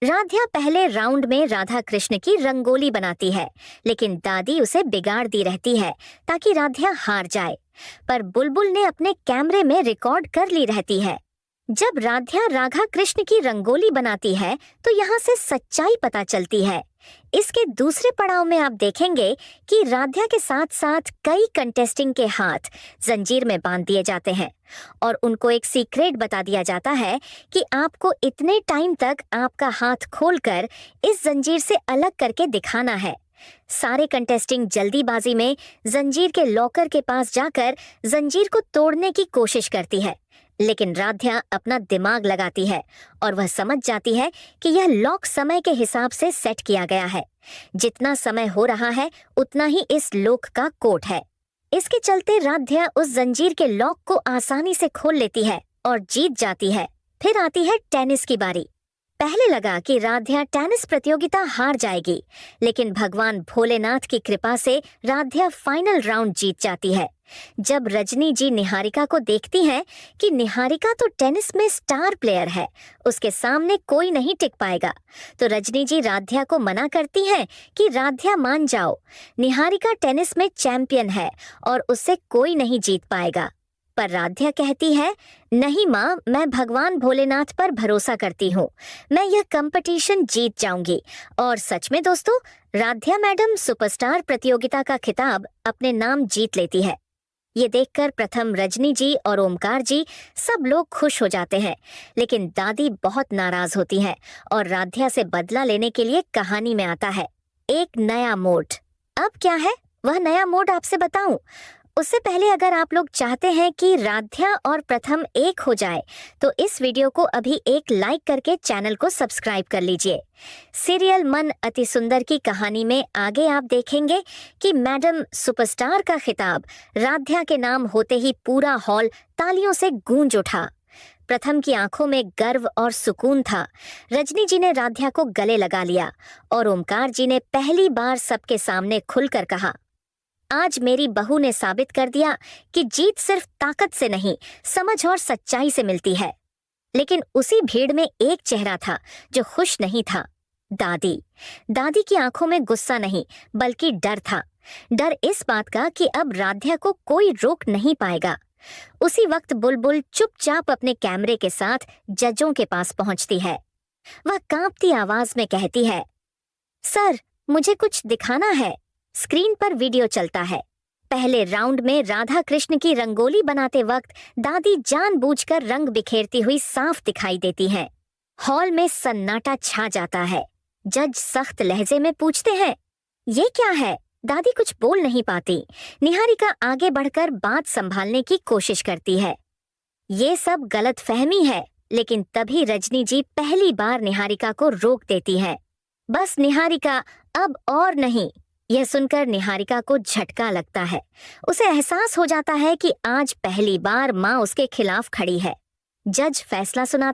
राध्या पहले राउंड में राधा कृष्ण की रंगोली बनाती है, लेकिन दादी उसे बिगाड़ती रहती है ताकि राध्या हार जाए। पर बुलबुल ने अपने कैमरे में रिकॉर्ड कर ली रहती है। जब राध्या राधा कृष्ण की रंगोली बनाती है तो यहाँ से सच्चाई पता चलती है। इसके दूसरे पड़ाव में आप देखेंगे कि राध्या के साथ साथ कई कंटेस्टिंग के हाथ जंजीर में बांध दिए जाते हैं और उनको एक सीक्रेट बता दिया जाता है कि आपको इतने टाइम तक आपका हाथ खोलकर इस जंजीर से अलग करके दिखाना है। सारे कंटेस्टिंग जल्दीबाजी में जंजीर के लॉकर के पास जाकर जंजीर को तोड़ने की कोशिश करती है, लेकिन राध्या अपना दिमाग लगाती है और वह समझ जाती है कि यह लॉक समय के हिसाब से सेट किया गया है। जितना समय हो रहा है उतना ही इस लॉक का कोड है। इसके चलते राध्या उस जंजीर के लॉक को आसानी से खोल लेती है और जीत जाती है। फिर आती है टेनिस की बारी। पहले लगा कि राध्या टेनिस प्रतियोगिता हार जाएगी, लेकिन भगवान भोलेनाथ की कृपा से राध्या फाइनल राउंड जीत जाती है। जब रजनी जी निहारिका को देखती हैं कि निहारिका तो टेनिस में स्टार प्लेयर है, उसके सामने कोई नहीं टिक पाएगा, तो रजनी जी राध्या को मना करती हैं कि राध्या मान जाओ, निहारिका टेनिस में चैंपियन है और उससे कोई नहीं जीत पाएगा। पर राध्या कहती है, नहीं माँ, मैं भगवान भोलेनाथ पर भरोसा करती हूँ, मैं यह कंपटीशन जीत जाऊंगी। और सच में दोस्तों, राध्या मैडम सुपरस्टार प्रतियोगिता का खिताब अपने नाम जीत लेती है। ये देखकर प्रथम रजनी जी और ओमकार जी सब लोग खुश हो जाते हैं, लेकिन दादी बहुत नाराज होती हैं और राध्या से बदला लेने के लिए कहानी में आता है एक नया मोड। अब क्या है वह नया मोड आपसे बताऊं? उससे पहले अगर आप लोग चाहते हैं कि राध्या और प्रथम एक हो जाए तो इस वीडियो को अभी एक लाइक करके चैनल को सब्सक्राइब कर लीजिए। सीरियल मन अति सुंदर की कहानी में आगे आप देखेंगे कि मैडम सुपरस्टार का खिताब राध्या के नाम होते ही पूरा हॉल तालियों से गूंज उठा। प्रथम की आंखों में गर्व और सुकून था। रजनी जी ने राध्या को गले लगा लिया और ओमकार जी ने पहली बार सबके सामने खुलकर कहा, आज मेरी बहू ने साबित कर दिया कि जीत सिर्फ ताकत से नहीं, समझ और सच्चाई से मिलती है। लेकिन उसी भीड़ में एक चेहरा था जो खुश नहीं था, दादी। दादी की आंखों में गुस्सा नहीं बल्कि डर था। डर इस बात का कि अब राध्या को कोई रोक नहीं पाएगा। उसी वक्त बुलबुल चुपचाप अपने कैमरे के साथ जजों के पास पहुंचती है। वह कांपती आवाज में कहती है, सर, मुझे कुछ दिखाना है। स्क्रीन पर वीडियो चलता है। पहले राउंड में राधा कृष्ण की रंगोली बनाते वक्त दादी जानबूझकर रंग बिखेरती हुई साफ दिखाई देती हैं। हॉल में सन्नाटा छा जाता है। जज सख्त लहजे में पूछते हैं, ये क्या है? दादी कुछ बोल नहीं पाती। निहारिका आगे बढ़कर बात संभालने की कोशिश करती है। ये सब गलतफहमी है। लेकिन तभी रजनी जी पहली बार निहारिका को रोक देती है। बस निहारिका, अब और नहीं। यह सुनकर निहारिका को झटका लगता है। उसे एहसास हो जाता है कि आज पहली बार माँ उसके खिलाफ खड़ी है। जज फैसला सुना